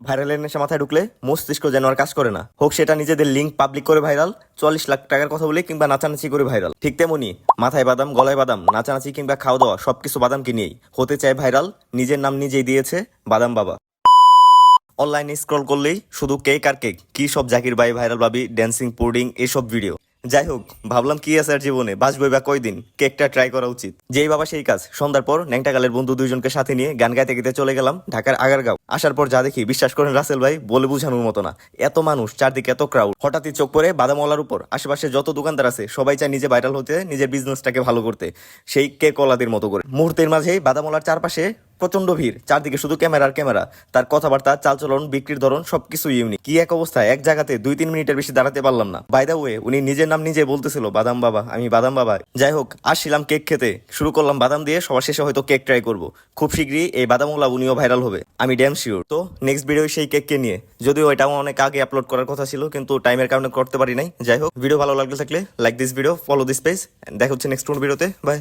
ভাইরালের নেশা মাথায় ঢুকলে মস্তিষ্ক যেন আর কাজ করে না, হোক সেটা নিজেদের লিঙ্ক পাবলিক করে ভাইরাল, 40 লাখ টাকার কথা বলে কিংবা নাচানাচি করে ভাইরাল। ঠিক তেমনি মাথায় বাদাম, গলায় বাদাম, নাচানাচি কিংবা খাওয়া দাওয়া সবকিছু বাদামকে নিয়েই হতে চায় ভাইরাল। নিজের নাম নিজেই দিয়েছে বাদাম বাবা। অনলাইনে স্ক্রল করলেই শুধু কেক আর কেক, কি সব জাকির ভাই, ভাইরাল ভাবি, ড্যান্সিং, পুডিং, এসব ভিডিও। যাই হোক, ভাবলাম কি আছে আর জীবনে, বাঁচবই বা কয়দিন, কেকটা ট্রাই করা উচিত। যেই বাবা সেই কাজ। সন্ধ্যার পর ন্যাংটাকালের বন্ধু দুইজনকে সাথে নিয়ে গান গাইতে গাইতে চলে গেলাম ঢাকার আগারগাঁও। আসার পর যা দেখি, বিশ্বাস করেন রাসেল ভাই, বলে বোঝানোর মতো না। এত মানুষ, চারদিকে এত ক্রাউড। হঠাৎই চোখ পড়ে বাদামওয়ালার উপর। আশেপাশে যত দোকানদার আছে সবাই চায় নিজে ভাইরাল হতে, নিজের বিজনেসটাকে ভালো করতে, সেই কেক ওয়ালাদের মতো করে। মুহূর্তের মাঝেই বাদামওয়ালার চারপাশে প্রচন্ড ভিড়, চারদিকে শুধু ক্যামেরার ক্যামেরা। তার কথাবার্তা, চালচলন, বিক্রির ধরন সবকিছু ইউনিক। কি এক অবস্থা, এক জায়গাতে 2-3 মিনিটের বেশি দাঁড়াতে পারলাম না। বাই দা ওয়ে, উনি নিজের নাম নিজে বলতেছিল বাদাম বাবা, আমি বাদাম বাবা। যাই হোক, আসছিলাম কেক খেতে, শুরু করলাম বাদাম দিয়ে, সবার শেষে হয়তো কেক ট্রাই করবো। খুব শীঘ্রই এই বাদামওয়ালা উনিও ভাইরাল হবে, আমি ড্যাম শিওর। তো নেক্সট ভিডিও সেই কেককে নিয়ে, যদিও এটা অনেক আগে আপলোড করার কথা ছিল, কিন্তু টাইমের কারণে করতে পারি নাই। যাই হোক, ভিডিও ভালো লাগলে থাকলে like this video, follow this page, দেখা হচ্ছে নেক্সট কোন ভিডিওতে। বাই।